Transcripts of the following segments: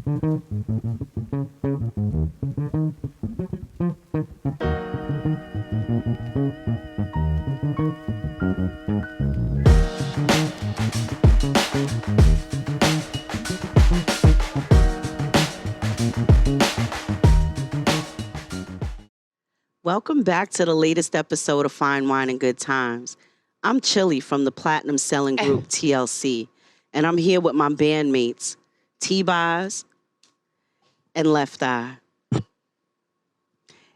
Welcome back to the latest episode of Fine Wine and Good Times. I'm Chili from the platinum selling group TLC, and I'm here with my bandmates, T-Boz and Left Eye.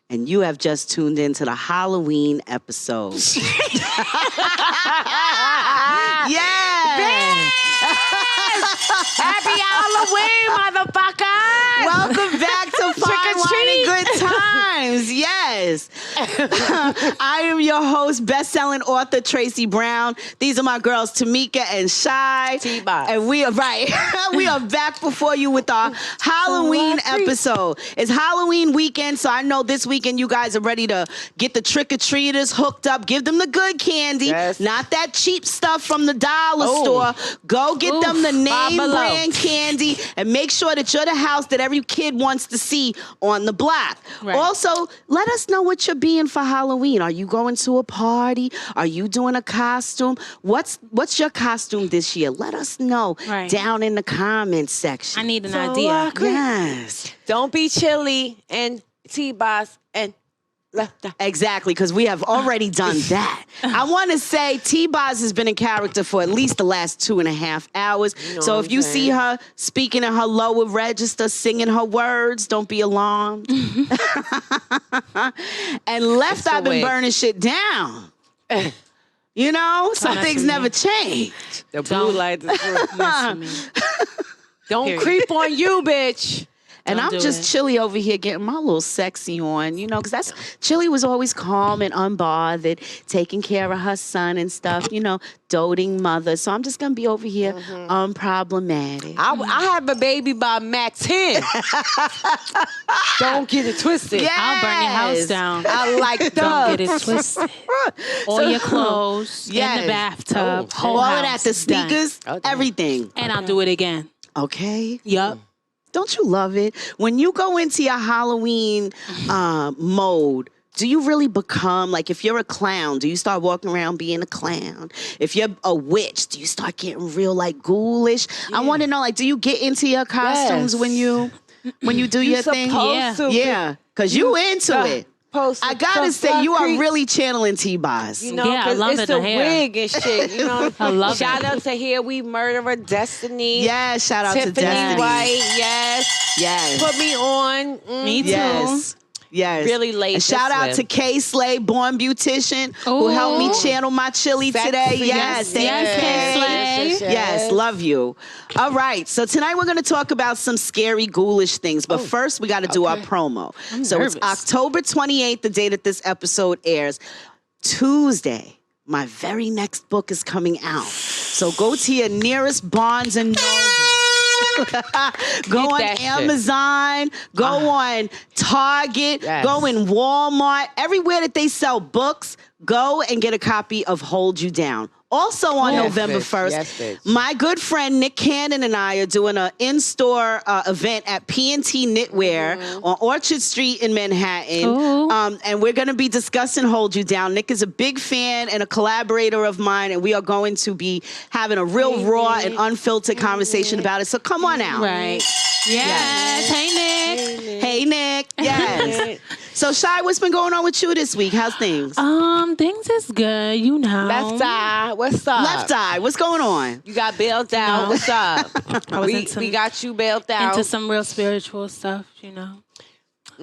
And you have just tuned into the Halloween episode. Yes! Happy Halloween, motherfucker! Welcome back to Fine Wine and Good Times. Yes. I am your host, best-selling author Tracy Brown. These are my girls, Tamika and Shy. T-Boz. And we are we are back before you with our Halloween episode. It's Halloween weekend, so I know this weekend you guys are ready to get the trick-or-treaters hooked up. Give them the good candy, not that cheap stuff from the dollar store. Go get them the name brand candy and make sure that you're the house that every kid wants to see on the block. Right. Also, let us know what you're being for Halloween. Are you going to a party? Are you doing a costume? What's your costume this year? Let us know down in the comments section. I need an idea. Yes. Don't be Chili and T-Boz and Left Eye. Exactly, because we have already done that. I want to say T-Boz has been in character for at least the last 2.5 hours. So if you see her speaking in her lower register, singing her words, don't be alarmed. And Left Eye been burning shit down. You know, some things never change. The blue light is Don't creep on you, bitch. And I'm just Chili over here getting my little sexy on, you know, because that's Chili was always calm and unbothered, taking care of her son and stuff, you know, doting mother. So I'm just going to be over here unproblematic. I have a baby by Max 10. Don't get it twisted. Yes. I'll burn your house down. I like Don't get it twisted. All your clothes in the bathtub. Whole all house of that, the sneakers, everything. And I'll do it again. Okay. Yup. Don't you love it? When you go into your Halloween mode, do you really become, like if you're a clown, do you start walking around being a clown? If you're a witch, do you start getting real like ghoulish? I want to know, like, do you get into your costumes when you do your thing? Yeah, because you into it. I gotta say, you are really channeling T-Boz. You know, I love it's it, the the hair. wig and shit. You know, I love shout out to Here We Murderer, Destiny. Yes, shout out Tiffany to Destiny. White, yes. Put me on. Me too. Yes. Really late. And shout out to Kay Slay, Born Beautician, who helped me channel my chili today. Yes, thank you, Kay. Yes, love you. All right, so tonight we're going to talk about some scary, ghoulish things. But first, we got to do our promo. So it's October 28th, the day that this episode airs. Tuesday, my very next book is coming out. So go to your nearest Barnes and Noble. Go on Amazon, go on Target, go in Walmart, everywhere that they sell books, go and get a copy of Hold You Down. Also on November 1st, my good friend Nick Cannon and I are doing an in-store event at P&T Knitwear on Orchard Street in Manhattan. And we're going to be discussing Hold You Down. Nick is a big fan and a collaborator of mine, and we are going to be having a real raw and unfiltered conversation about it. So come on out. Right. Yes. Hey, Nick. Hey, Nick. Yes. So, Shy, what's been going on with you this week? How's things? Things is good, you know. Left Eye, what's up? Left Eye, what's going on? You got bailed out. What's up? We got you bailed out. Into some real spiritual stuff, you know.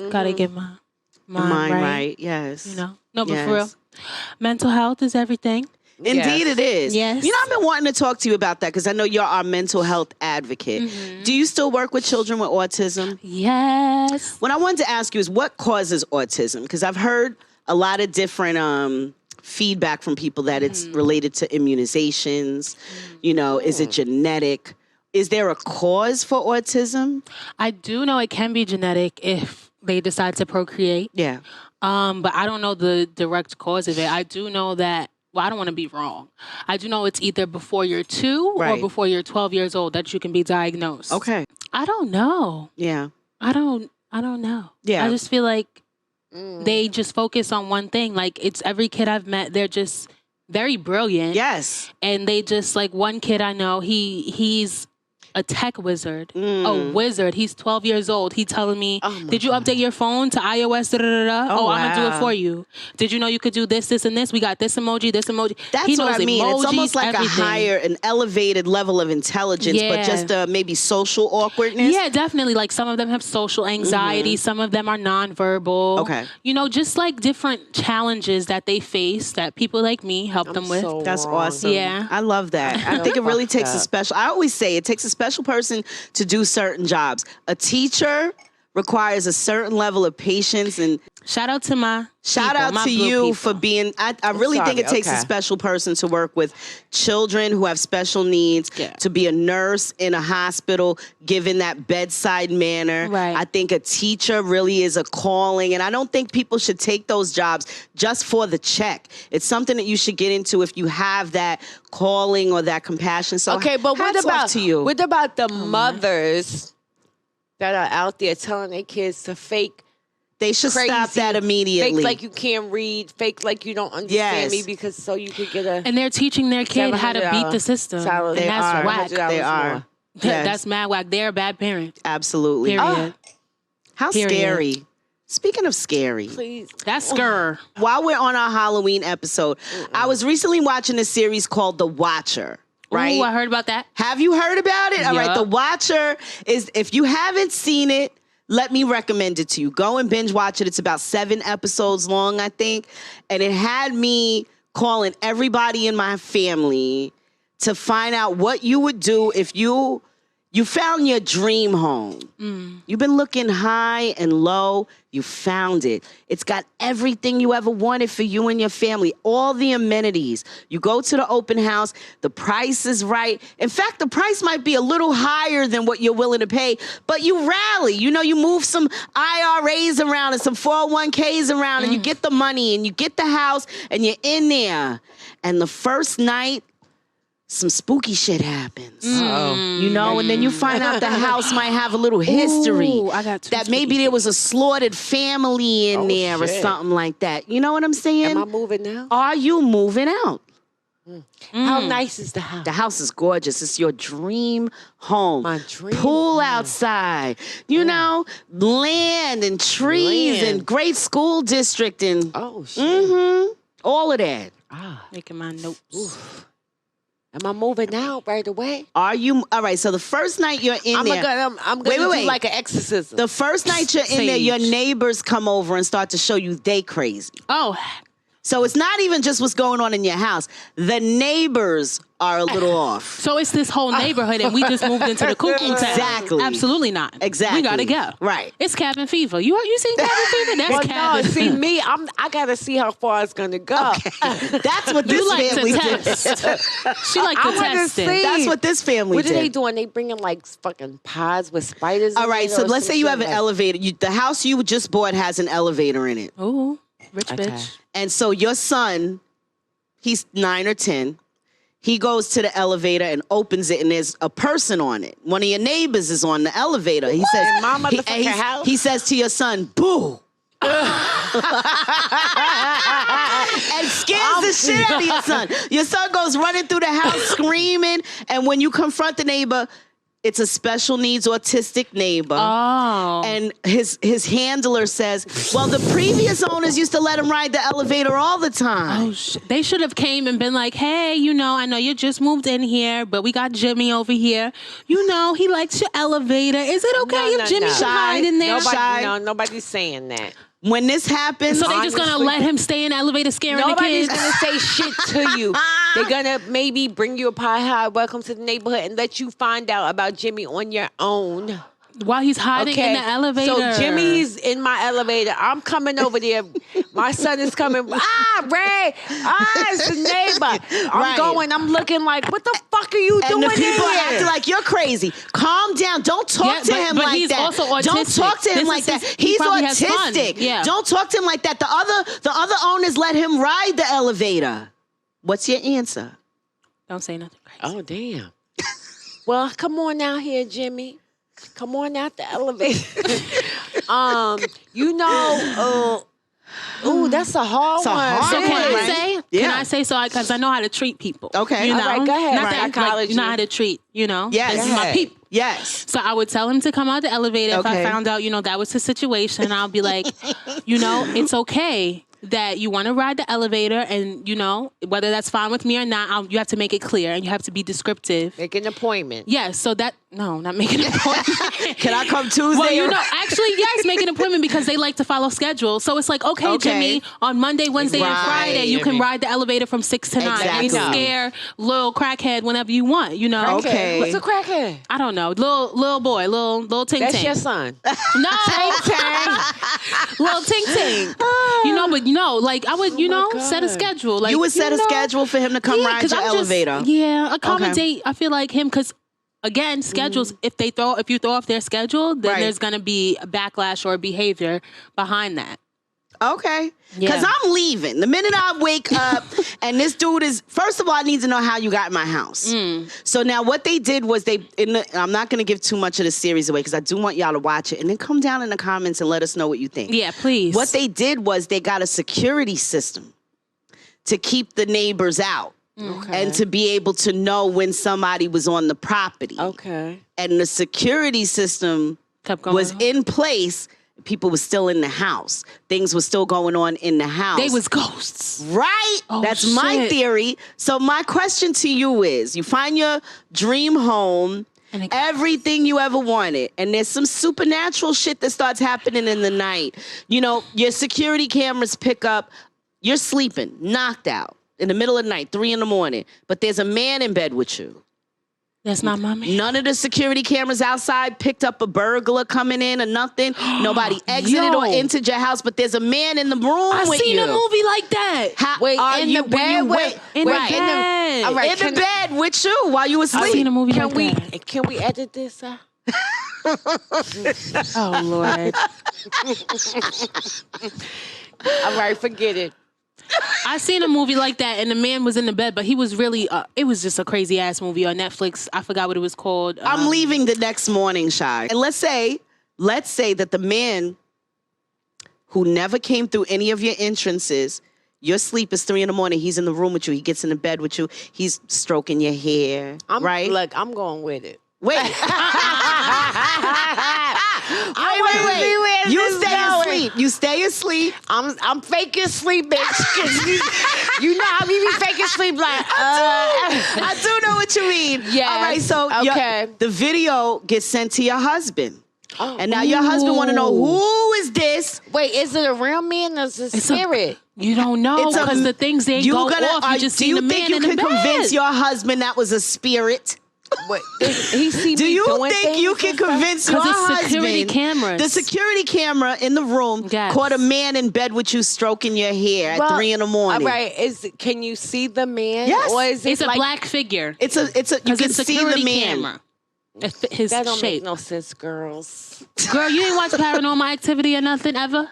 Gotta get my mind right. Yes. You know. No, but for real, mental health is everything. Indeed it is. Yes. You know, I've been wanting to talk to you about that because I know you're our mental health advocate. Do you still work with children with autism? Yes. What I wanted to ask you is what causes autism? Because I've heard a lot of different feedback from people that it's related to immunizations. You know, is it genetic? Is there a cause for autism? I do know it can be genetic if they decide to procreate. Yeah. But I don't know the direct cause of it. I do know that well, I don't want to be wrong. I do know it's either before you're 2 or before you're 12 years old that you can be diagnosed. Okay. I don't know. Yeah. I don't know. Yeah. I just feel like they just focus on one thing. Like, it's every kid I've met, they're just very brilliant. Yes. And they just, like, one kid I know, he's a tech wizard. A wizard. He's 12 years old. He telling me, did you update your phone to iOS? I'm going to do it for you. Did you know you could do this, this, and this? We got this emoji, this emoji. That's he what knows I mean. Emojis, it's almost like everything. an elevated level of intelligence, but just maybe social awkwardness. Yeah, definitely. Like, some of them have social anxiety. Some of them are nonverbal. Okay. You know, just like different challenges that they face that people like me help them with. That's awesome. Yeah. I love that. I think it really takes a special, I always say it takes a special person to do certain jobs. A teacher requires a certain level of patience, and shout out to you for being, I really think it takes a special person to work with children who have special needs, to be a nurse in a hospital, given that bedside manner. Right. I think a teacher really is a calling, and I don't think people should take those jobs just for the check. It's something that you should get into if you have that calling or that compassion. So okay, but what about the Oh, mothers that are out there telling their kids to fake? They should stop that immediately. Fake like you can't read. Fake like you don't understand me because so you could get a. And they're teaching their kid how to beat the system. Salary. And that's whack. They are. Yes. That's mad whack. They're a bad parent. Absolutely. Period. How scary. Speaking of scary. Please. That's scur. While we're on our Halloween episode, I was recently watching a series called The Watcher. Right? Ooh, I heard about that. Have you heard about it? All right. Yup. The Watcher is, if you haven't seen it, let me recommend it to you. Go and binge watch it. It's about 7 episodes long, I think. And it had me calling everybody in my family to find out what you would do if you found your dream home. You've been looking high and low. You found it. It's got everything you ever wanted for you and your family. All the amenities. You go to the open house. The price is right. In fact, the price might be a little higher than what you're willing to pay, but you rally. You know, you move some IRAs around and some 401ks around and you get the money and you get the house and you're in there. And the first night, some spooky shit happens. You know, and then you find out the house might have a little history. Ooh, I got that maybe there was a slaughtered family in there or something like that. You know what I'm saying? Am I moving now? Are you moving out? How nice is the house? The house is gorgeous. It's your dream home. My dream Pool home. outside. You know, land and trees and great school district and all of that. Making my notes. Oof. Am I moving out right away? Are you? All right, so the first night you're in there. I'm going to do like an exorcism. The first night you're in there, your neighbors come over and start to show you they crazy. Oh. So it's not even just what's going on in your house. The neighbors are a little off. So it's this whole neighborhood and we just moved into the cuckoo town. Exactly. Absolutely not. Exactly. We gotta go. Right. It's cabin fever. You seen cabin fever? That's well, cabin no, see fever. me, I gotta see how far it's gonna go. Okay. That's what this You like family to did. test. She like to test it. That's what this family What did. are they doing? They bringing like fucking pods with spiders in All right, it so or let's some say you shit have an like- elevator. The house you just bought has an elevator in it. Ooh, rich bitch. And so your son, he's 9 or 10. He goes to the elevator and opens it, and there's a person on it. One of your neighbors is on the elevator. He says, In my motherfucking house? He says to your son, "Boo." And scares the shit out of your son. Your son goes running through the house screaming, and when you confront the neighbor, it's a special needs autistic neighbor. Oh. And his handler says, well, the previous owners used to let him ride the elevator all the time. Oh, they should have came and been like, hey, you know, I know you just moved in here, but we got Jimmy over here. You know, he likes your elevator. Is it okay if Jimmy should hide in there? Nobody's saying that. When this happens, so they just gonna let him stay in the elevator scaring the Nobody's kids? gonna say shit to you. They're gonna maybe bring you a pie high, welcome to the neighborhood, and let you find out about Jimmy on your own. While he's hiding in the elevator. So Jimmy's in my elevator. I'm coming over there. My son is coming. Ray. It's the neighbor. I'm going. I'm looking like, what the fuck are you doing and the people here? are acting like you're crazy. Calm down. Don't talk to him but like he's that. Also autistic. Don't talk to him like that. He's autistic. Yeah. Don't talk to him like that. The other owners let him ride the elevator. What's your answer? Don't say nothing crazy. Oh, damn. Well, come on out here, Jimmy. Come on out the elevator. That's a hard one. So can I Right. say? Yeah. Can I say so? Because I know how to treat people. Okay. You know? All right, go ahead. Not that, Psychology. you know how to treat, Yes. This is Go my ahead. people. Yes. So I would tell him to come out the elevator. Okay. If I found out, that was his situation, I'll be like, it's okay that you want to ride the elevator, and whether that's fine with me or not, you have to make it clear and you have to be descriptive. Make an appointment. Yes, so not making an appointment. Can I come Tuesday? Well, actually, yes, make an appointment because they like to follow schedule. So it's like, okay, Jimmy, on Monday, Wednesday, and Right, Friday, you can ride the elevator from 6 to 9. Exactly. You can scare little crackhead whenever you want, Okay. What's a crackhead? I don't know, little boy, little ting That's ting. your son. No, little ting ting. Like I would, set a schedule. Like you would set a schedule for him to come ride 'cause your I'm elevator. accommodate. I feel like him because. Again, schedules. If you throw off their schedule, then Right. there's gonna be a backlash or behavior behind that. Okay. Yeah. Because I'm leaving. The minute I wake up and this dude is, first of all, I need to know how you got in my house. So now what they did was I'm not going to give too much of the series away because I do want y'all to watch it. And then come down in the comments and let us know what you think. Yeah, please. What they did was they got a security system to keep the neighbors out. Okay. And to be able to know when somebody was on the property. Okay. And the security system Kept going was on. in place. People were still in the house. Things were still going on in the house. They was ghosts. Right? Oh, That's my shit. theory. So my question to you is, you find your dream home, And everything you ever wanted, and there's some supernatural shit that starts happening in the night. Your security cameras pick up, you're sleeping, knocked out. In the middle of the night, 3 a.m, but there's a man in bed with you. That's not my man. None of the security cameras outside picked up a burglar coming in or nothing. Nobody exited or entered your house, but there's a man in the room I with seen you. a movie like that. Wait, Are in you, the bed when you with- In right, the bed. all right, in the bed with you while you were I asleep. seen a movie like that. Can we edit this out? Oh Lord. All right, forget it. I seen a movie like that, and the man was in the bed, but he was really. It was just a crazy ass movie on Netflix. I forgot what it was called. I'm leaving the next morning, Shy. And let's say that the man who never came through any of your entrances, your sleep is 3 a.m, he's in the room with you, he gets in the bed with you, he's stroking your hair, right? Look, I'm going with it. Wait. Wait. You stay asleep. You stay asleep. I'm faking sleep, bitch. 'Cause you know how we be faking sleep like. I do know what you mean. Yes. All right. So Okay. the video gets sent to your husband, and now your husband want to know who is this. Wait, is it a real man or is it a spirit? You don't know because the things they go off. You just do seen you the think man you in the can bed. convince your husband that was a spirit? Wait, he see Do me you doing think you things can and stuff? convince your 'Cause it's husband? security cameras. The security camera in the room Yes. caught a man in bed with you stroking your hair at Well, 3 a.m. All right, can you see the man? Yes. Or is it It's a like, black figure. It's a. You Because can it's see the security man. camera. It fit his that don't shape. make no sense, girls. Girl, you ain't watch Paranormal Activity or nothing ever?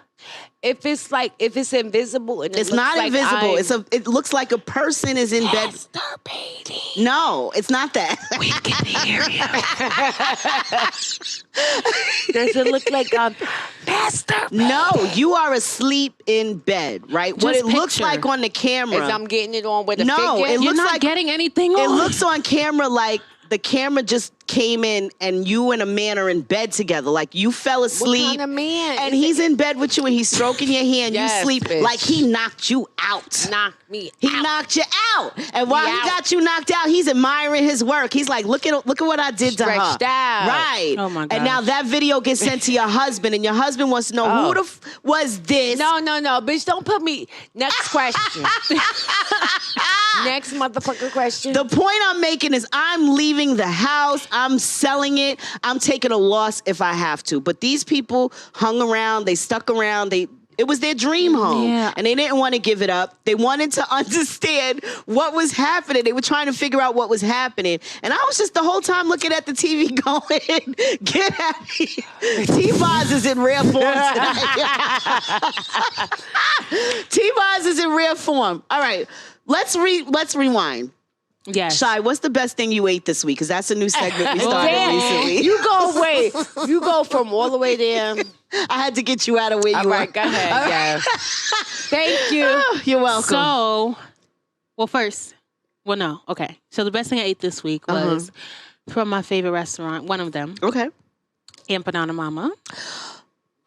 If it's invisible and It's it looks not like invisible. It looks like a person is in bed. Masturbating. No, it's not that. We can hear you. Does it look like masturbating? No, you are asleep in bed, right? What Just it looks picture. like on the camera. As I'm getting it on with a No, figure? it You're looks not like- getting anything It on. looks on camera like the camera just came in and you and a man are in bed together. Like you fell asleep. What kind of man? And Is he's in bed with you and he's stroking your hair and Yes, you sleep bitch. like he knocked you out. knock me He out. knocked you out. And while he out. got you knocked out, he's admiring his work. He's like, look at what I did to her. Stretched out. Right. Oh, my And now gosh. that video gets sent to your husband and your husband wants to know who the was this? No, bitch, don't put me. Next question. Next motherfucker question. The point I'm making is I'm leaving the house. I'm selling it. I'm taking a loss if I have to. But these people hung around. They stuck around. It was their dream home. Yeah. And they didn't want to give it up. They wanted to understand what was happening. They were trying to figure out what was happening. And I was just the whole time looking at the TV going, get happy. T-Boz is in rare form tonight. T-Boz is in rare form. All right. let's rewind. Yes. Shy, what's the best thing you ate this week? Because that's a new segment we started recently. You go from all the way there. I had to get you out of where you All were. right, go ahead. Yes. Thank you. Oh, you're welcome. So, no. Okay. So the best thing I ate this week was from my favorite restaurant, one of them. Okay. Empanada Mama.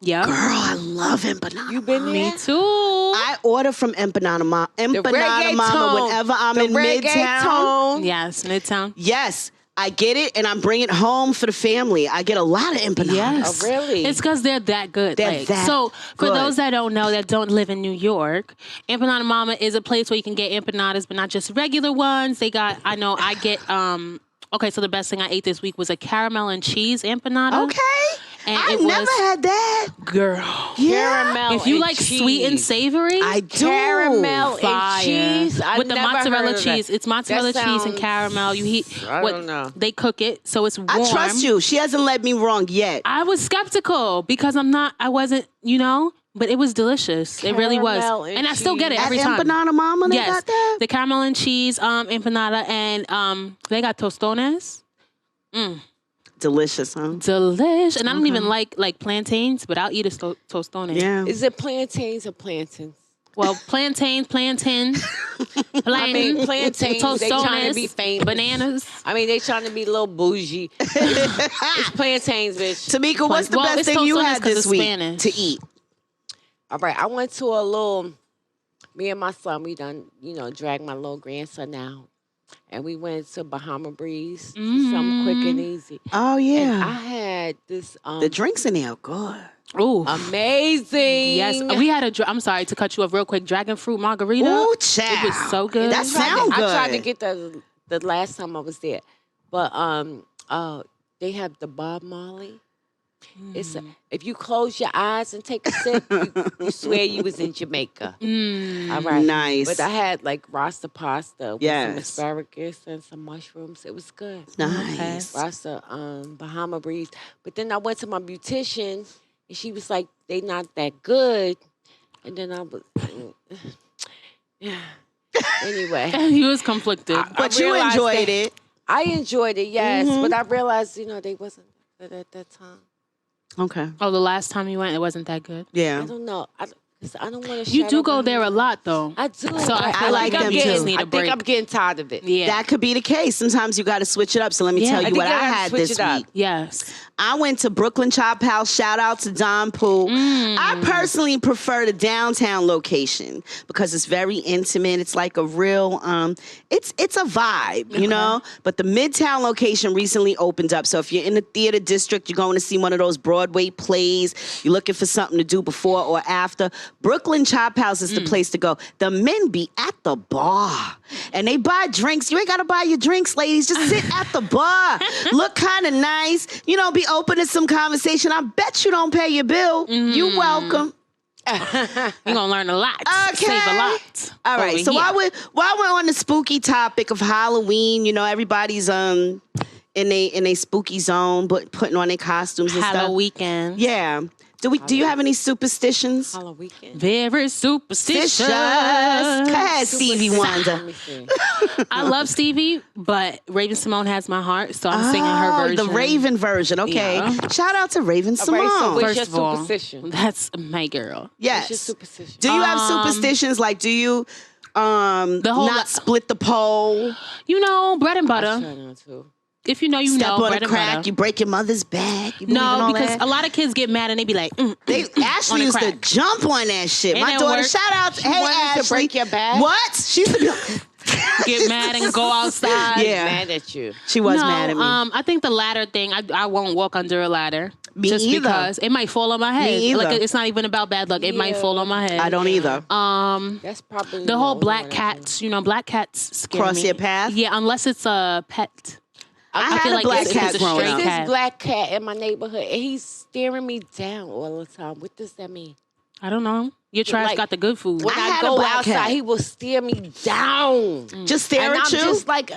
Yeah. Girl, I love empanada. You been there? Me too. I order from Empanada Mama whenever I'm in Midtown. Yes, Midtown. Yes, I get it, and I'm bringing it home for the family. I get a lot of empanadas. Yes. Oh, really? It's because they're that good. They're that so, for good. those that don't know, that don't live in New York, Empanada Mama is a place where you can get empanadas, but not just regular ones. They got, okay, so the best thing I ate this week was a caramel and cheese empanada. Okay. And I never had that. Girl. Yeah. Caramel If you and like cheese. sweet and savory, I do. Caramel fire. and cheese. With the mozzarella cheese. It's mozzarella cheese and caramel. I don't know. They cook it, so it's warm. I trust you. She hasn't led me wrong yet. I was skeptical because I wasn't, but it was delicious. It really was. Caramel and And I still get it cheese. every At time. Empanada Mama, they Yes. got that? The caramel and cheese empanada, and they got tostones. Delicious, huh? Delish. And I don't even like plantains, but I'll eat a tostone. Yeah. Is it plantains or plantains? Well, plantain, I mean, plantains, they trying to be tostones, famous. bananas. I mean, they trying to be a little bougie. It's plantains, bitch. Tamika, what's the Well, best it's thing you tostones had 'cause this it's week Spanish. to eat? All right, I went to a little, me and my son, we done, drag my little grandson out. And we went to Bahama Breeze, something quick and easy. Oh, And yeah. I had this The drinks in there are good. Ooh. amazing. Yes, we had I'm sorry to cut you off real quick. Dragon fruit margarita. Ooh, child. It was so good. That sound good. I tried to get the last time I was there, but they have the Bob Marley. It's if you close your eyes and take a sip, you swear you was in Jamaica. All right, Nice. But I had like Rasta pasta with Yes. some asparagus and some mushrooms. It was good. Nice. Rasta Bahama Breeze. But then I went to my beautician and she was like, "They not that good." And then I was, anyway. He was conflicted. But you realized enjoyed that- it. I enjoyed it, yes, but I realized, they wasn't good at that time. Okay. Oh, the last time you went, it wasn't that good. Yeah. I don't know. I don't want to. You do go there a lot, though. I do. So I feel like them too. Need a I think break. I'm getting tired of it. Yeah. That could be the case. Sometimes you got to switch it up. So let me Yeah, tell I you think what I I gotta had switch this it up. week. Yes. I went to Brooklyn Chop House. Shout out to Don Pooh. I personally prefer the downtown location because it's very intimate. It's like a real, it's a vibe, you know? But the Midtown location recently opened up. So if you're in the theater district, you're going to see one of those Broadway plays, you're looking for something to do before or after, Brooklyn Chop House is the place to go. The men be at the bar and they buy drinks. You ain't got to buy your drinks, ladies. Just sit at the bar. Look kind of nice. Be open to some conversation. I bet you don't pay your bill. You welcome. You're going to learn a lot. Okay. Save a lot. All right. over So here. while we're on the spooky topic of Halloween, everybody's in a spooky zone, but putting on their costumes and stuff. Halloween. Yeah. Do you have any superstitions? Halloween. Very superstitious. Go ahead, Stevie Wonder. Let me see. I love Stevie, but Raven Simone has my heart, so I'm singing her version. The Raven version. Okay. Yeah. Shout out to Raven Simone. right, so First your of all, superstition? that's my girl. Yes. What's your superstition? Do you have superstitions? Like, do you whole not split the pole? Bread and I butter. try not to. If you know, you Step know. on bread a and crack, butter. you break your mother's back. You believe in No, all because that? a lot of kids get mad and they be like, Ashley on a used to crack. jump on that shit. It My didn't daughter, work. shout out to, hey wanted to Ashley. break your back? What? She used to be get mad and go outside. Yeah. Mad at you. She was No, mad at me. I think the ladder thing, I won't walk under a ladder. Me just either. because it might fall on my head. Me either. Like, it's not even about bad luck. It might Yeah. fall on my head. I don't either. That's probably The whole only black one I cats, black cats scare Cross me. your path? Yeah, unless it's a pet. I I had feel a like black it's cat a growing stray up. This cat. black cat in my neighborhood, and he's staring me down all the time. What does that mean? I don't know. Your trash Like, got the good food. When I I, had a go black outside, cat. he will stare me down. Just stare and at I'm you? just like,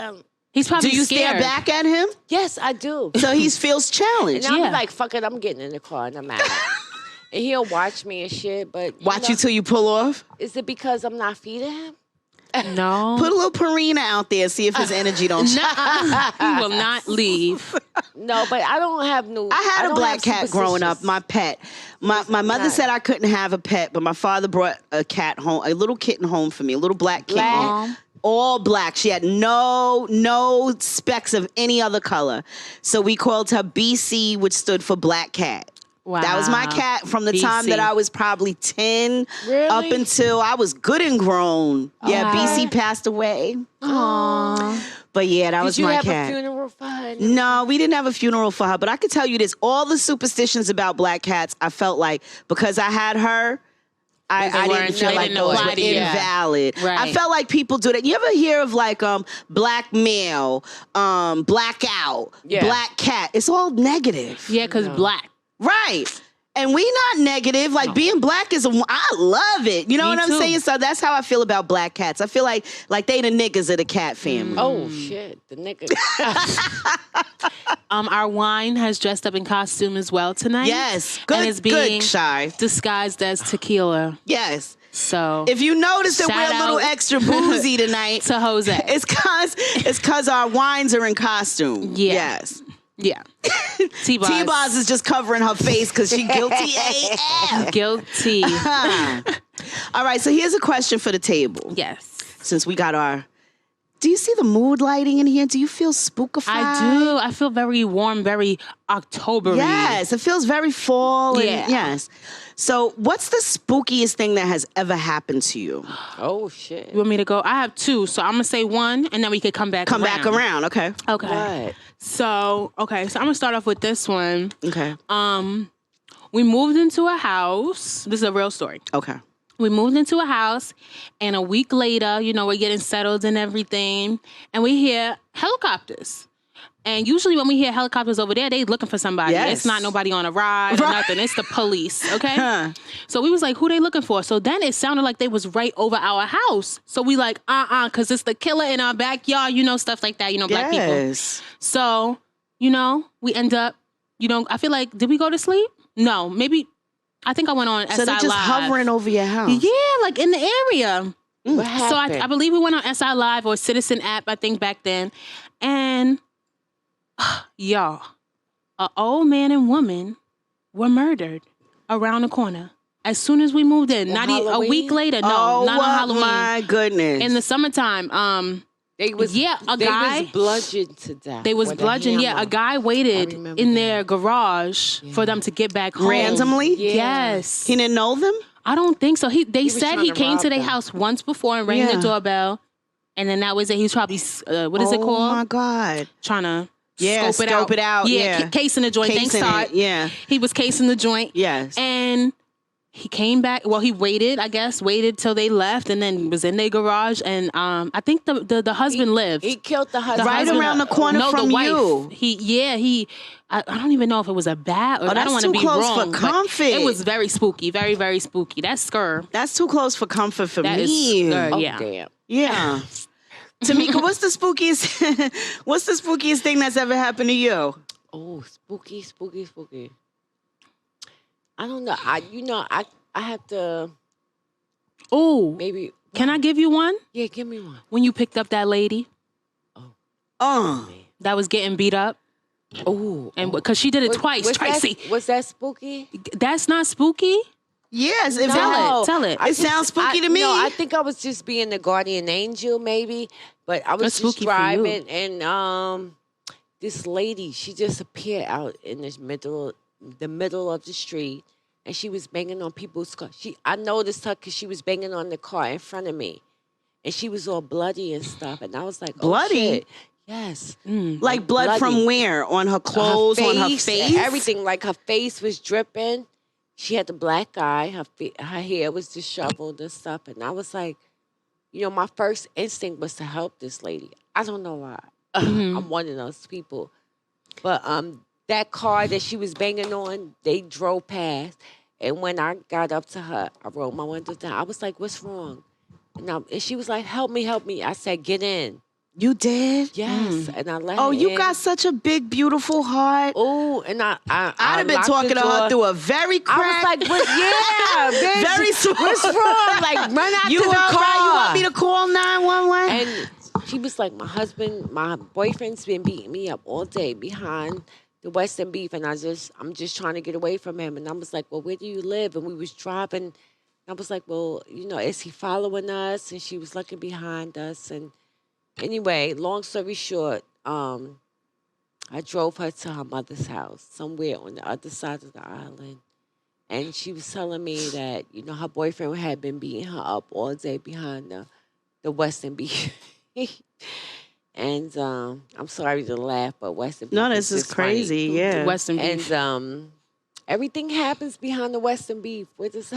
He's probably Do you scared. stare back at him? yes, I do. So he feels challenged. And I'm Yeah. like, fuck it, I'm getting in the car and I'm out. And he'll watch me and shit, but Watch you till you pull off? is it because I'm not feeding him? No. Put a little Purina out there, see if his energy don't change. He will not leave. No, but I don't have no. I had a don't black have cat growing up, superstitions. my pet. My mother said I couldn't have a pet, but my father brought a cat home, a little kitten home for me, a little black kitten. Black? All black. She had no specks of any other color. So we called her BC, which stood for black cat. Wow. That was my cat from the time BC. that I was probably 10 Really? up until I was good and grown. Yeah, Wow. BC passed away. Aww. But yeah, that was Did you my have cat. a funeral for her? No, we didn't have a funeral for her, but I could tell you this. All the superstitions about black cats, I felt like because I had her, I didn't feel they like didn't those apply were to you. invalid. Right. I felt like people do that. You ever hear of like black male, blackout, Yeah. black cat? It's all negative. Yeah, because black. Right. And we not negative. Like being black is, I love it. You know Me what I'm too. saying? So that's how I feel about black cats. I feel like they the niggas of the cat family. Oh shit, the nigga. Our wine has dressed up in costume as well tonight. Yes. And Good, it's being good, Shy. disguised as tequila. Yes. So If you notice that Shout we're a little out extra boozy tonight, to Jose. it's cause our wines are in costume. Yeah. Yes. Yeah. T-Boz. T-Boz is just covering her face because she guilty AF. Guilty. All right, so here's a question for the table. Yes. Since we got our... Do you see the mood lighting in here? Do you feel spookified? I do. I feel very warm, very October-y. Yes, it feels very fall. And, Yeah. Yes. So what's the spookiest thing that has ever happened to you? Oh shit. You want me to go? I have two, so I'm going to say one, and then we could come back Back around, okay. Okay. What? So I'm going to start off with this one. Okay. We moved into a house. This is a real story. Okay. We moved into a house, and a week later, we're getting settled and everything, and we hear helicopters. And usually when we hear helicopters over there, they looking for somebody. Yes. It's not nobody on a ride or nothing. It's the police, okay? So we was like, who they looking for? So then it sounded like they was right over our house. So we like, because it's the killer in our backyard, stuff like that, black people. Yes. So, we end up, I feel like, did we go to sleep? No, maybe, I think I went on SI So they're just Live. hovering over your house. Yeah, like in the area. What So happened? I believe we went on SI Live or Citizen app, I think back then. And y'all, an old man and woman were murdered around the corner. As soon as we moved in, On not a Halloween? week later, no, Oh, not on Halloween. my goodness. In the summertime, They was Yeah, a they guy- was bludgeoned to death. they was with a bludgeoned. Yeah, hammer. a guy I waited remember in that. their garage for them to get back home. Randomly? Yeah. Yes. He didn't know them? I don't think so. They was said trying he to came rob to their them. house once before and rang Yeah. the doorbell. And then that was it. He was probably, what is it Oh, called? my God. Trying to Yeah, scope it out. Yeah, casing the joint. Thanks, Casing Todd. it, yeah. He was casing the joint. Yes. And he came back. Well, he waited till they left, and then was in their garage. And I think the husband lived. He killed the husband. Right around the corner no, from the wife. you. I don't even know if it was a bat or I that's don't want to too be close wrong. for but comfort. It was very spooky, very, very spooky. That's scur. That's too close for comfort for That is me. scur, Oh yeah. damn. Yeah. Tamika, what's the spookiest thing that's ever happened to you? Oh, spooky. I don't know. I have to Oh, maybe. can I give you one? Yeah, give me one. When you picked up that lady that was getting beat up, Oh, and because she did it twice, Tracy. Was that spooky? That's not spooky. Yes. If Tell it. It sounds spooky to me. No, I think I was just being the guardian angel, maybe. But I was That's just spooky for you. driving, and this lady, she just appeared out in the middle of the street, and she was banging on people's car. I noticed her because she was banging on the car in front of me, and she was all bloody and stuff. And I was like, Bloody? Oh, shit. Yes. like blood bloody. from where? On her clothes, on her face? Everything. Like her face was dripping. She had the black eye. Her hair was disheveled and stuff. And I was like, my first instinct was to help this lady. I don't know why. I'm one of those people. But that car that she was banging on, they drove past. And when I got up to her, I rolled my window down. I was like, what's wrong? And she was like, help me. I said, get in. You did? Yes, and I let her Oh, you in. got such a big, beautiful heart. Oh, and I'd have been talking to her through a very crack. I was like, what? Yeah, bitch. Very small. What's wrong? Like, run out to the car. Right? You want me to call 911? And she was like, my boyfriend's been beating me up all day behind the Western Beef, and I'm just trying to get away from him. And I was like, well, where do you live? And we was driving. I was like, well, is he following us? And she was looking behind us. And anyway, long story short, I drove her to her mother's house somewhere on the other side of the island. And she was telling me that, her boyfriend had been beating her up all day behind the Western Beef. And I'm sorry to laugh, but Western Beef. No, this is crazy. Funny. Yeah. Western Beef. And everything happens behind the Western Beef. What's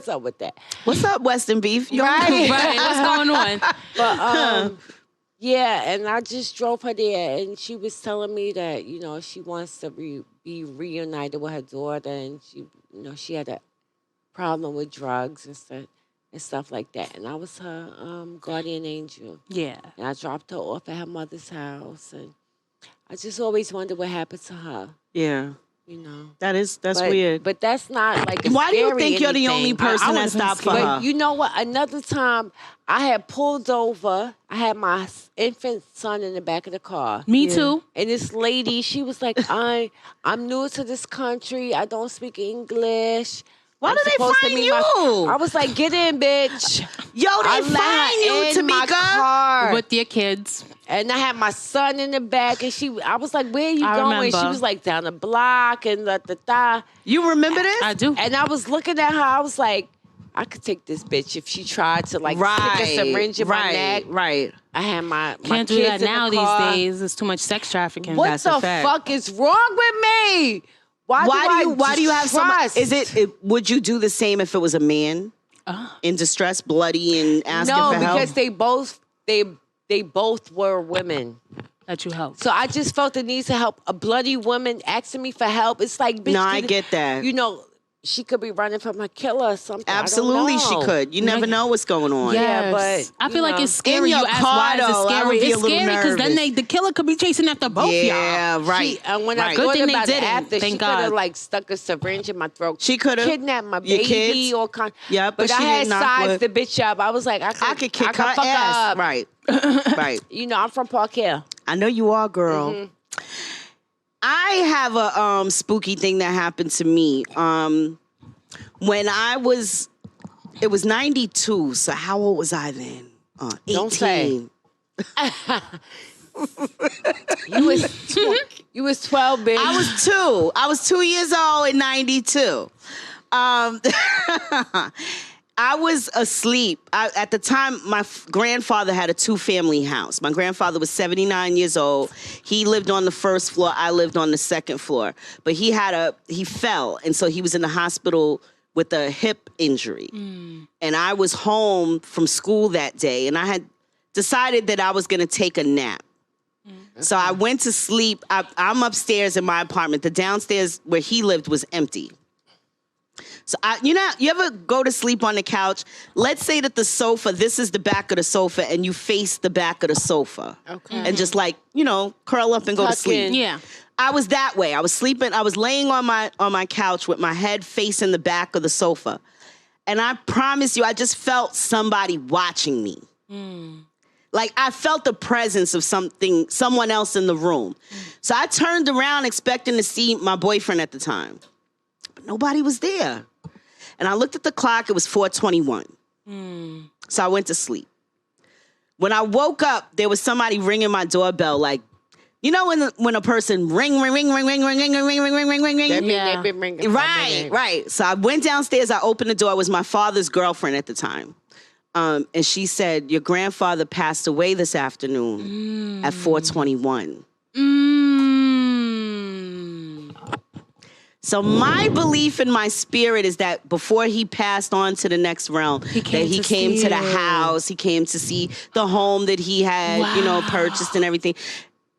up with that? What's up, Western Beef? Right. Right. What's going on? But yeah, and I just drove her there, and she was telling me that she wants to be reunited with her daughter, and she had a problem with drugs and stuff like that, and I was her guardian angel. Yeah. And I dropped her off at her mother's house, and I just always wondered what happened to her. Yeah. That's But- weird. But that's not like. Why do you scary think you're the anything. only person I that would've been stopped for scared. her? But you know what? Another time, I had pulled over. I had my infant son in the back of the car. Me too. And this lady, she was like, I'm new to this country. I don't speak English. Why I'm do they supposed to find meet you? I was like, get in, bitch. Yo, I they let her find you, in my Tamika. car. With your kids. And I had my son in the back, and I was like, where are you I going? remember. She was like, down the block, and da. You remember this? I do. And I was looking at her, I was like, I could take this bitch if she tried to stick a syringe in my neck. Right. I had my Can't do kids that in now the car. these days. There's too much sex trafficking. What That's a the fact. fuck is wrong with me? Why Why do you have some? trust? Would you do the same if it was a man in distress, bloody, and asking No, for help? because they both were women. That you help. So I just felt the need to help a bloody woman asking me for help. It's like, bitch, No, I get that. She could be running from a killer or something. Absolutely, I don't she know. could. You never know what's going on. Yeah, Yes. but, I feel like it's In scary. your You ask car, why is it though, I scary? would be It's a little scary because then nervous. the killer could be chasing after both Yeah, y'all. right. And when I right. Good thought thing they about it didn't. after, Thank she could have God. stuck a syringe in my throat. She coulda. Kidnapped my Your baby kids. or Yeah, but I she had did not sized would- the bitch up. I was like, I I could kick her fuck ass. up. Right. Right. I'm from Park Hill. I know you are, girl. Mm-hmm. I have a spooky thing that happened to me. When it was 92, so how old was I then? 18. Don't say. You was 12, bitch. I was 2 years old in 92. I was asleep. At the time, my grandfather had a 2-family house. My grandfather was 79 years old. He lived on the first floor. I lived on the second floor. But he fell, and so he was in the hospital with a hip injury. And I was home from school that day, and I had decided that I was going to take a nap. So I went to sleep. I'm upstairs in my apartment. The downstairs where he lived was empty. So you ever go to sleep on the couch? Let's say that this is the back of the sofa, and you face the back of the sofa. Okay. And just curl up and go to Tuck sleep. in. Yeah. I was that way. I was sleeping. I was laying on my couch with my head facing the back of the sofa. And I promise you, I just felt somebody watching me. Like I felt the presence of someone else in the room. So I turned around expecting to see my boyfriend at the time. But nobody was there. And I looked at the clock, it was 4:21. So I went to sleep. When I woke up, there was somebody ringing my doorbell, like, when a person ring. That mean Yeah. they've been ringing for a minute. Right. So I went downstairs, I opened the door. It was my father's girlfriend at the time. And she said, your grandfather passed away this afternoon at 4:21. So my belief in my spirit is that before he passed on to the next realm, he came to the house, he came to see the home that he had, purchased and everything.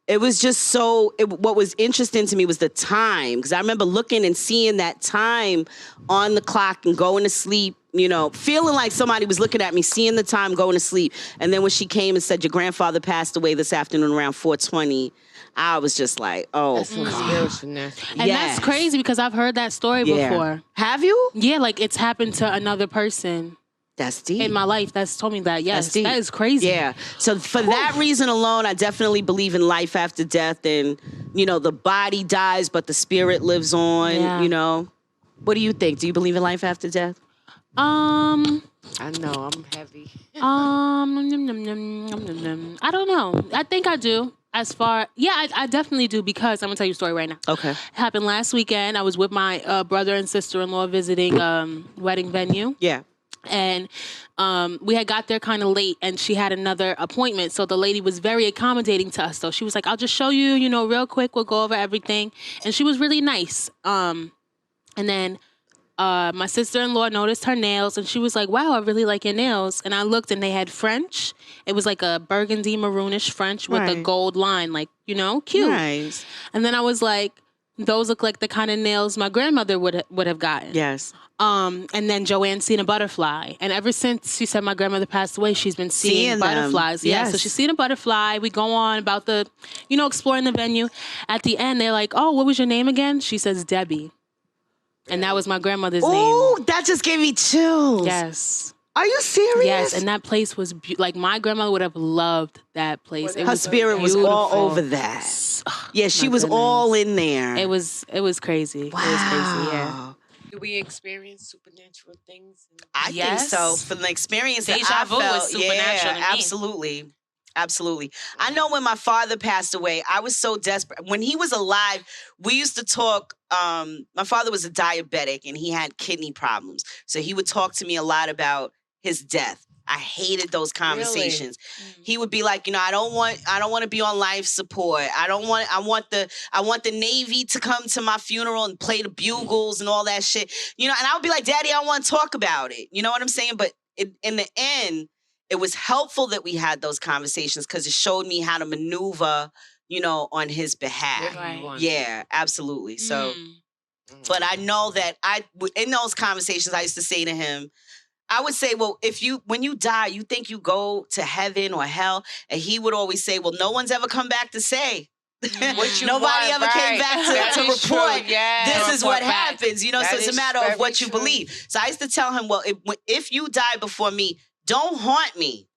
it was just so, what was interesting to me was the time. Because I remember looking and seeing that time on the clock and going to sleep, you know, feeling like somebody was looking at me, seeing the time, going to sleep. And then when she came and said, your grandfather passed away this afternoon around 4:20, I was just like, oh, That's some spiritualness. And that's crazy because I've heard that story before. Have you? Yeah, like it's happened to another person. That's deep. In my life, that's told me that. Yes, That's deep. that is crazy. Yeah. So for that reason alone, I definitely believe in life after death, and you know, the body dies, but the spirit lives on. Yeah. You know, what do you think? Do you believe in life after death? I know I'm heavy. I don't know. I think I do. I definitely do because I'm gonna tell you a story right now. Okay. It happened last weekend. I was with my brother and sister-in-law visiting wedding venue. Yeah. And we had got there kind of late, and she had another appointment. So the lady was very accommodating to us. So she was like, I'll just show you, you know, real quick. We'll go over everything. And she was really nice. And then my sister-in-law noticed her nails, and she was like, wow, I really like your nails. And I looked, and they had French. It was like a burgundy maroonish French with a gold line, like, you know, cute. Nice. And then I was like, those look like the kind of nails my grandmother would have gotten. Yes. And then Joanne seen a butterfly. And ever since she said my grandmother passed away, she's been seeing butterflies. Them. Yeah, Yes. so she's seen a butterfly. We go on about the, you know, exploring the venue. At the end, they're like, oh, what was your name again? She says Debbie. And that was my grandmother's name. Oh, that just gave me chills. Yes. Are you serious? Yes, and that place was, like, my grandmother would have loved that place. Her spirit was all over that. Yeah, she was all in there. It was crazy. Wow. It was crazy, yeah. Do we experience supernatural things? I think so. From the experience that Deja I vu felt, was supernatural to me. absolutely. Absolutely. I know when my father passed away, I was so desperate. When he was alive, we used to talk. My father was a diabetic and he had kidney problems. So he would talk to me a lot about his death. I hated those conversations. Really? He would be like, you know, I don't want to be on life support. I want the Navy to come to my funeral and play the bugles and all that shit. You know, and I would be like, Daddy, I want to talk about it. You know what I'm saying? But in the end, it was helpful that we had those conversations because it showed me how to maneuver, you know, on his behalf. Right. Yeah, absolutely. So, but I know that in those conversations, I used to say to him, I would say, well, when you die, you think you go to heaven or hell? And he would always say, well, no one's ever come back to say. Nobody ever came back to report this is what happens. You know, so it's a matter of what you believe. So I used to tell him, well, if you die before me, don't haunt me.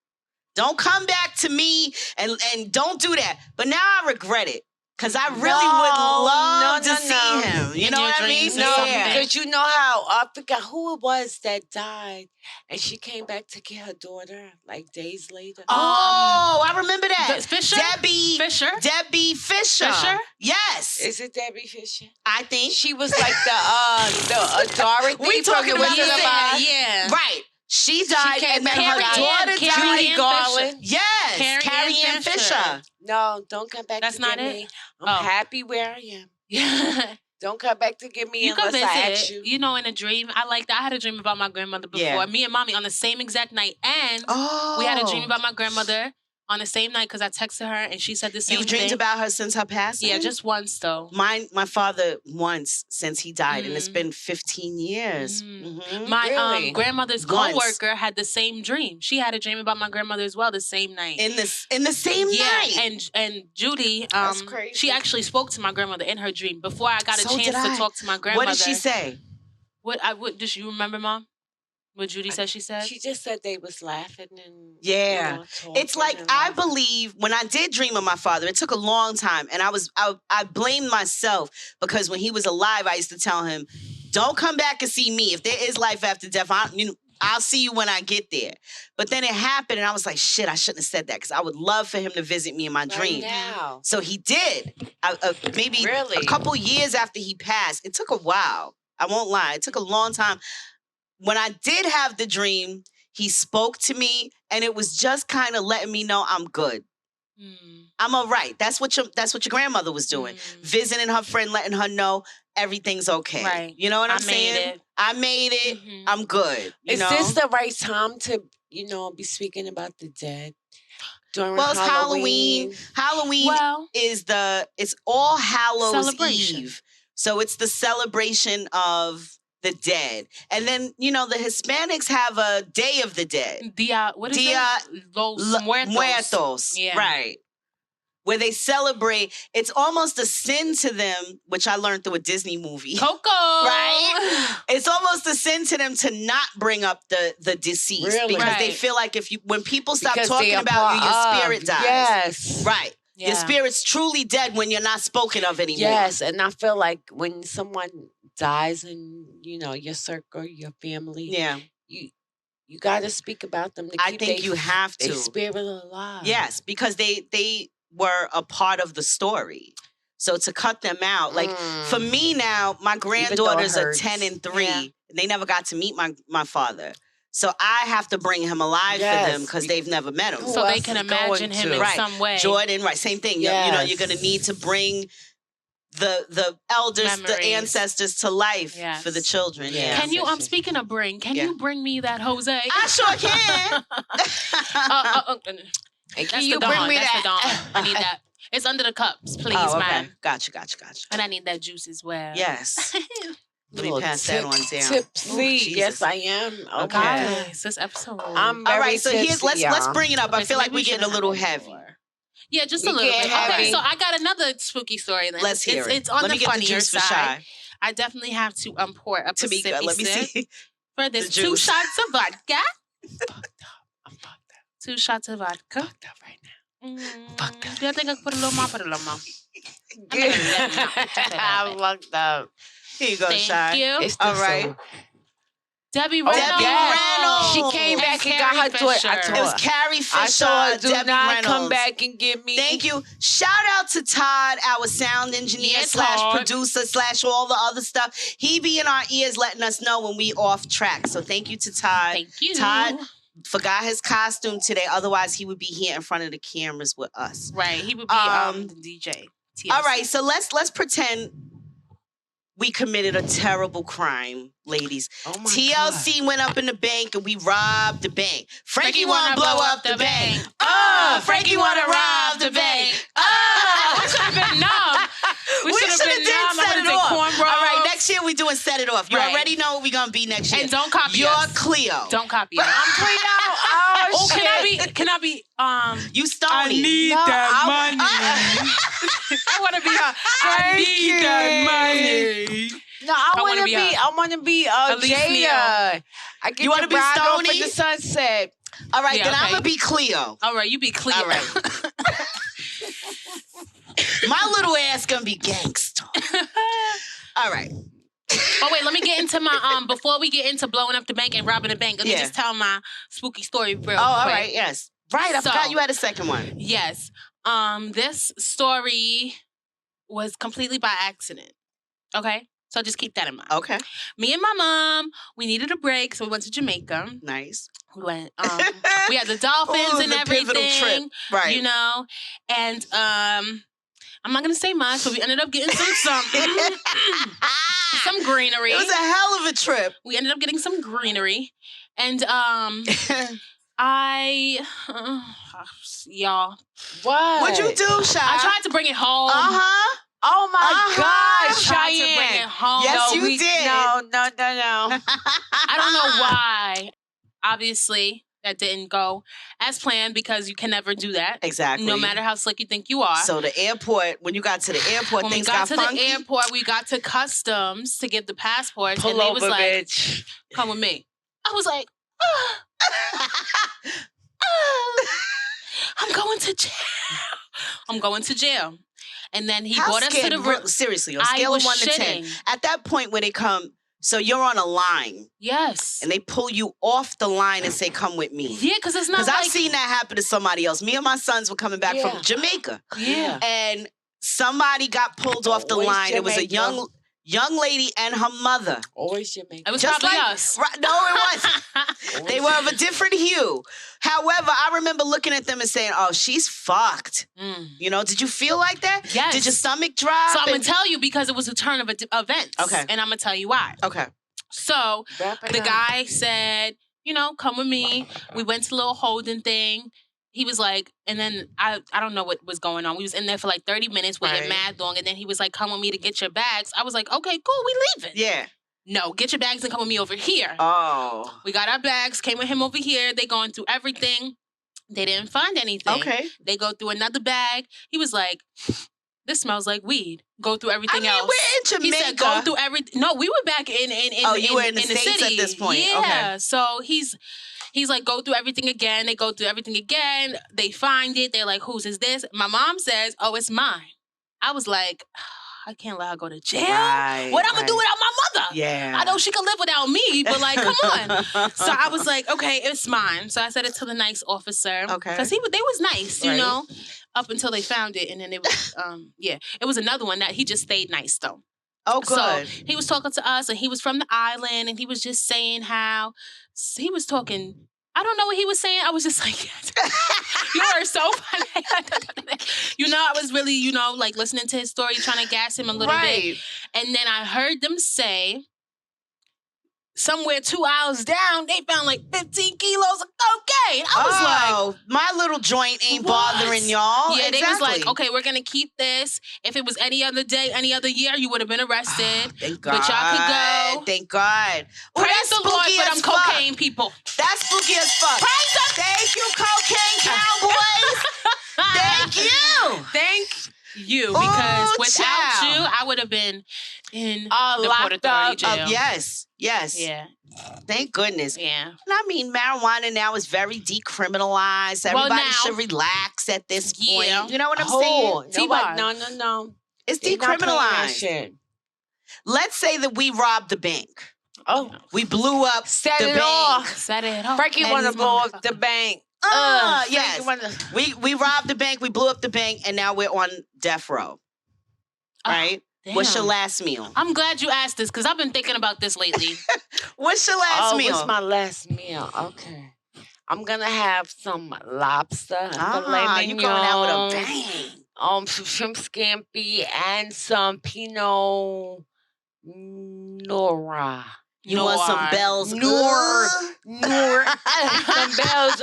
Don't come back to me and don't do that. But now I regret it. Because I really would love to see him. You know what I mean? No, because you know how, I forgot who it was that died, and she came back to get her daughter, like, days later. Oh, I remember that. Fisher? Debbie Fisher. Fisher? Yes. Is it Debbie Fisher? I think. She was like the Dorothy we talking from the about Wizard of Oz. Yeah. Right. She died, came and then back her daughter Judy died. Garland. Yes, Carrie Ann Fisher. No, don't come back That's to not get it? me. I'm happy where I am. Yeah. Don't come back to get me You can unless I ask visit, you. you know, in a dream. I like that. I had a dream about my grandmother before. Yeah. Me and Mommy on the same exact night. And we had a dream about my grandmother on the same night because I texted her and she said the same thing. You've dreamed about her since her passing? Yeah, just once though. My father once since he died, and it's been 15 years. My grandmother's coworker had the same dream. She had a dream about my grandmother as well the same night. In the same night. And Judy, That's crazy. she actually spoke to my grandmother in her dream before I got a chance to talk to my grandmother. What did she say? What did you remember, Mom? What Judy said she said? She just said they was laughing and It's like I believe when I did dream of my father, it took a long time, and I blamed myself because when he was alive, I used to tell him, "Don't come back and see me. If there is life after death, I'll see you when I get there." But then it happened, and I was like, "Shit, I shouldn't have said that because I would love for him to visit me in my dream." Now. So he did. Maybe Really? a couple years after he passed. It took a while. I won't lie. It took a long time. When I did have the dream, he spoke to me, and it was just kind of letting me know I'm good. I'm all right. That's what your grandmother was doing. Visiting her friend, letting her know everything's okay. Right. You know what I'm saying? I made it. I'm good. Is this the right time to, be speaking about the dead? during Well, it's Halloween. Halloween it's All Hallows Celebration. Eve. So it's the celebration of the dead. And then, the Hispanics have a Day of the Dead. What is Dia it? Los Muertos. Yeah. Right. Where they celebrate. It's almost a sin to them, which I learned through a Disney movie. Coco. Right? It's almost a sin to them to not bring up the deceased. Really? Because they Right. feel like when people stop Because talking they are about you, your part spirit of. dies. Yes. Right. Yeah. Your spirit's truly dead when you're not spoken of anymore. Yes, and I feel like when someone dies in, your circle, your family, Yeah. you got to speak about them to I keep think you have their to. spirit alive. Yes, because they were a part of the story. So to cut them out, like for me now, my granddaughters are 10 and 3. Yeah. And they never got to meet my father. So I have to bring him alive for them because they've never met him. So they can imagine him in some way. Jordan, right, same thing. Yes. You're going to need to bring the elders, Memories. the ancestors to life Yes. for the children. Yeah. Can you, speaking of bring, can you bring me that Jose? I sure can. And That's can the you Dawn. bring me That's the that? Dawn. I need that. It's under the cups, please, Oh, okay. man. Gotcha. And I need that juice as well. Yes. Let me Little pass that on down. Tipsy. Oh, Jesus. Yes, I am. Okay. Guys, this episode. I'm All very right, so tipsy, let's bring it up. I Okay, feel so like maybe we're getting a shouldn't little have heavy. more. Yeah, just We a little get bit. heavy. Okay, so I got another spooky story. Then. Let's hear it. It's on Let the me get the funnier juice for side. Shy. I definitely have to pour a Tamika, sippy let me sip see. for this the 2 juice. shots of vodka. I'm fucked up. 2 shots of vodka. Fucked up right now. Fucked up. Do you think I could put a little more? Put a little more. I'm fucked up. Here you go, Thank Shy. you. It's All the right. song. Debbie Oh, Reynolds. Reynolds. She came back and Carrie got her toy. Fisher. I told It was her. Carrie Fisher, I told her, do Debbie not Reynolds. come back and get me. Thank you. Shout out to Todd, our sound engineer Yeah, slash Todd. producer slash all the other stuff. He be in our ears letting us know when we off track. So thank you to Todd. Thank you. Todd forgot his costume today. Otherwise, he would be here in front of the cameras with us. Right. He would be the DJ. TLC. All right, so let's pretend we committed a terrible crime, ladies. Oh my TLC went up in the bank and we robbed the bank. Frankie Frankie wanna wanna blow up the bank. Frankie wanna rob the bank. We should have been numb. We should have been numb. Set I it would off. have All did cornrows. right, next year we doing Set It Off. You Right. already know what we're gonna be next year. And don't copy You're us. Cleo. Don't copy us. I'm clean out. Oh, Oh, shit. can I be You Stony. No, money. I want to be her. I need that money. No, I wanna want to be be. her. I want to be Alicia. Jada. I get You wanna to be ride off Stoney? in the sunset. All right, Yeah, then I'm okay. gonna be Cleo. All right, you be clear. All right. My little ass gonna be gangster. All right. Oh wait, let me get into my before we get into blowing up the bank and robbing the bank. Let me Yeah. just tell my spooky story real quick. All right, yes. Right, I So- forgot you had a second one. Yes. This story was completely by accident. Okay? So just keep that in mind. Okay, Me and my mom, we needed a break, so we went to Jamaica. nice. We went, we had the dolphins Oh, it was and a pivotal everything. trip. Right. You know? And I'm not gonna say much, but we ended up getting some greenery. It was a hell of a trip. We ended up getting some greenery. And y'all, What? What'd you do, Shy? I tried to bring it home. Uh-huh. Oh my Uh-huh. God, I tried to bring it Cheyenne. home. Yes, No, you did. No. I don't know why. Obviously, that didn't go as planned because you can never do that. Exactly. No matter how slick you think you are. So the airport, when you got to the airport, when we things got to funky. the airport, we got to customs to get the passports, Pull and they over, was like, bitch. "Come with me." I was like, "I'm going to jail. I'm going to jail." And then he How brought us to scared, the room. seriously, on I scale of was 1 to 10. shitting. At that point when they come, so you're on a line Yes. and they pull you off the line and say, come with me. Yeah, because it's not Because like I've seen that happen to somebody else. Me and my sons were coming back Yeah. from Jamaica. yeah. And somebody got pulled off the Always line. It was a Jamaica. young lady and her mother. Always Jamaica. It was Just probably like- us. Right, no, it wasn't. They were of a different hue. However, I remember looking at them and saying, oh, she's fucked. Mm. You know, did you feel like that? Yes. Did your stomach drop? So I'm going and- to tell you because it was a turn of events. Okay. And I'm going to tell you why. Okay. So Wrap it the up. guy said, come with me. We went to a little holding thing. he was like, and then I don't know what was going on. We was in there for like 30 minutes, waiting mad long, and then he was like, come with me to get your bags. I was like, okay, cool, we leaving. Yeah. No, get your bags and come with me over here. Oh. We got our bags, came with him over here. They going through everything. They didn't find anything. Okay. They go through another bag. He was like, this smells like weed. Go through everything else. We're in Jamaica. He said, go through everything. No, we were back in you were in the States city at this point. Yeah. Okay. So he's like, go through everything again. They go through everything again. They find it. They're like, whose is this? My mom says, oh, it's mine. I was like, I can't let her go to jail. Right, what I'm going to do without my mother? Yeah. I know she can live without me, but like, come on. So I was like, okay, it's mine. So I said it to the nice officer. Okay. Because they was nice, you know, up until they found it. And then it was, it was another one that he just stayed nice though. Oh, good. So he was talking to us, and he was from the island, and he was just saying how he was talking. I don't know what he was saying. I was just like, you are so funny. You know, I was really, you know, like listening to his story, trying to gas him a little bit. And then I heard them say, somewhere 2 hours down, they found like 15 kilos of cocaine. I was like, my little joint ain't what? bothering y'all. Yeah, exactly. They was like, okay, we're going to keep this. If it was any other day, any other year, you would have been arrested. Thank God. But y'all could go. Thank God. Praise the Lord for them cocaine people. That's spooky as fuck. Praise the Thank you, cocaine cowboys. Thank you. Thank you. Because without you, I would have been in the Port Authority jail. Yes. Yeah. Thank goodness. Yeah. And I mean, marijuana now is very decriminalized. Everybody should relax at this point. Yeah. You know what I'm saying? T-Bar. No. It's decriminalized. Let's say that we robbed the bank. Oh. We blew up Set the it bank. off. Set it off. Frankie want to blow up the bank. Yes. We robbed the bank, we blew up the bank, and now we're on death row. Right? Damn. What's your last meal? I'm glad you asked this because I've been thinking about this lately. What's your last meal? What's my last meal? Okay. I'm going to have some lobster. Filet mignon. You going out with a bang. Some shrimp scampi and some Pinot Noir. You want some bells? Noir. Some bells.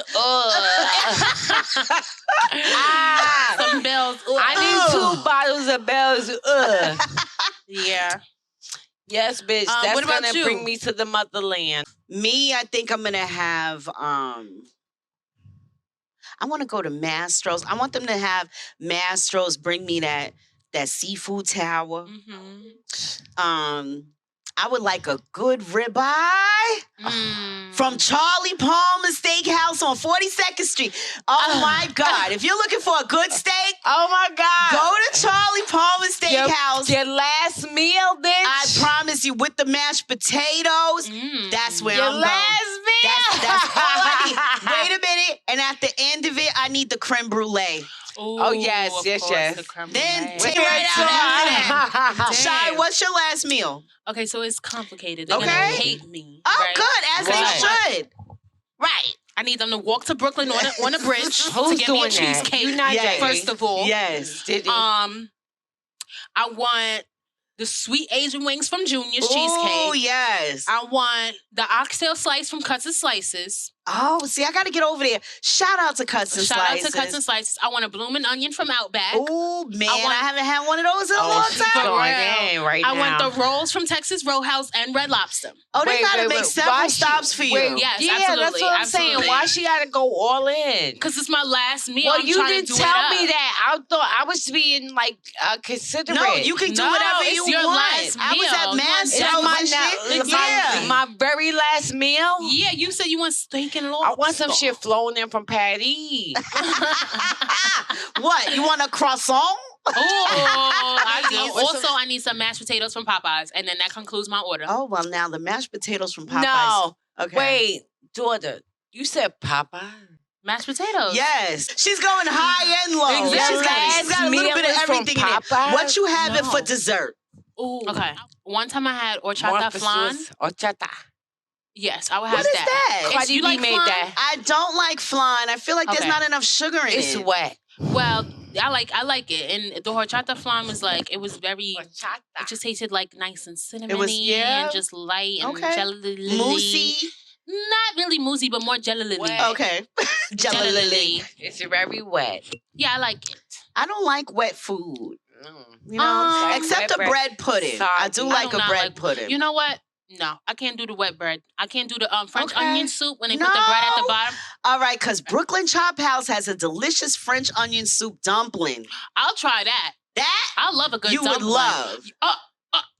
Some bells. I need 2 bottles of bells. Yeah. Yes, bitch. That's what about going to you? bring me to the motherland. Me, I think I'm going to have... I want to go to Mastro's. I want them to have Mastro's bring me that seafood tower. Mm-hmm. I would like a good ribeye from Charlie Palmer Steakhouse on 42nd Street. Oh my God. If you're looking for a good steak, oh my God. Go to Charlie Palmer Steakhouse. Your last meal, bitch. I promise you, with the mashed potatoes, that's where I'm going. Your last meal. That's all I need. Wait a minute. And at the end of it, I need the creme brulee. Ooh, yes. The Then take it right out after that. Shy, what's your last meal? Okay, so it's complicated. They're gonna hate me. Oh, right? good, as they should. Right. I need them to walk to Brooklyn on a bridge to Who's get me a doing that? cheesecake. Yes. First of all, Yes. Did he? I want the sweet Asian wings from Junior's Cheesecake. Oh, yes. I want the oxtail slice from Cuts and Slices. Oh, see, I got to get over there. Shout out to Cuts and Slices. Shout out to Cuts and Slices. I want a bloomin' onion from Outback. Oh, man, I haven't had one of those in a long time. I want the rolls from Texas Roadhouse and Red Lobster. Oh, they got to make several stops for you. Yes, yeah, absolutely. that's what I'm saying. Why she got to go all in? Because it's my last meal. Well, I'm you trying didn't to do tell it me up. that. I thought I was being like considerate. No, you can do whatever it's you your want. last I was meal. at Mastro's That's and shit. my very last meal. Yeah, you said you want steak and lobster. I want some shit flown in from Paris. What? You want a croissant? Oh, I do. What's Also, I need some mashed potatoes from Popeyes, and then that concludes my order. Oh, well, now the mashed potatoes from Popeyes. No. Okay. Wait, daughter. You said Popeye? Mashed potatoes. Yes. She's going high and low. Exactly. She's got a little bit of everything in it. What you having for dessert? Ooh. Okay. One time I had horchata flan. Horchata. Yes, I would have What is that. that? It's, you like made flan? that? I don't like flan. I feel like there's not enough sugar in It's it. wet. Well, I like it, and the horchata flan was like it was very. Horchata. It just tasted like nice and cinnamony It was and just light and jelly. Moussey. Not really moussey, but more jelly. Okay. Jelly. It's very wet. Yeah, I like it. I don't like wet food. You know, except a bread pudding. I do like a bread pudding. You know what? No, I can't do the wet bread. I can't do the French onion soup when they put the bread at the bottom. All right, because Brooklyn Chop House has a delicious French onion soup dumpling. I'll try that. I love a good dumpling. You would love.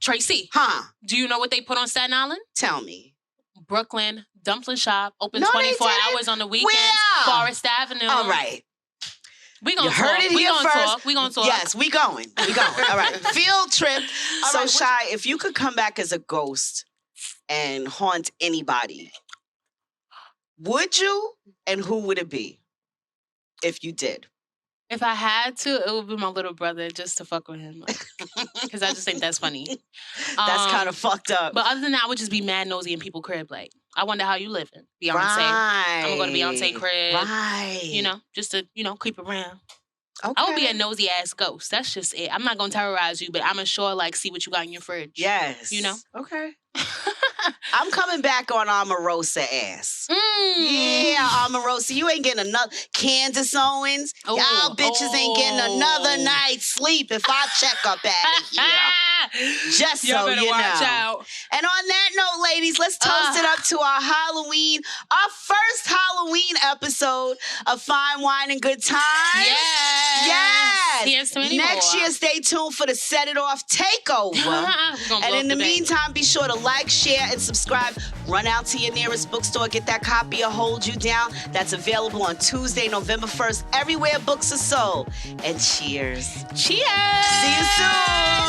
Tracy. Huh? Do you know what they put on Staten Island? Tell me. Brooklyn Dumpling Shop, open 24 hours on the weekends. Where? Forest Avenue. All right. We gonna heard talk. it here first. We gonna talk. Yes, we going. All right. Field trip. So, Shy, if you could come back as a ghost and haunt anybody, would you? And who would it be if you did? If I had to, it would be my little brother just to fuck with him. Because I just think that's funny. That's kind of fucked up. But other than that, I would just be mad nosy in people's crib. Like, I wonder how you living, Beyonce. Right. I'm going to go to Beyonce crib. Right. You know, just to, creep around. Okay. I would be a nosy ass ghost. That's just it. I'm not going to terrorize you, but I'm going to sure, see what you got in your fridge. Yes. You know? Okay. I'm coming back on Omarosa ass. Yeah, Omarosa. You ain't getting another. Candace Owens. Y'all bitches ain't getting another night's sleep if I check up out of here. Just so you watch know. Out. And on that note, ladies, let's toast it up to our Halloween, our first Halloween episode of Fine Wine and Good Times. Yes. Here's to many Next more. year, stay tuned for the Set It Off Takeover. And in the meantime, be sure to like, share, and subscribe. Run out to your nearest bookstore. Get that copy of Hold You Down. That's available on Tuesday, November 1st, everywhere books are sold. And cheers. Cheers. See you soon.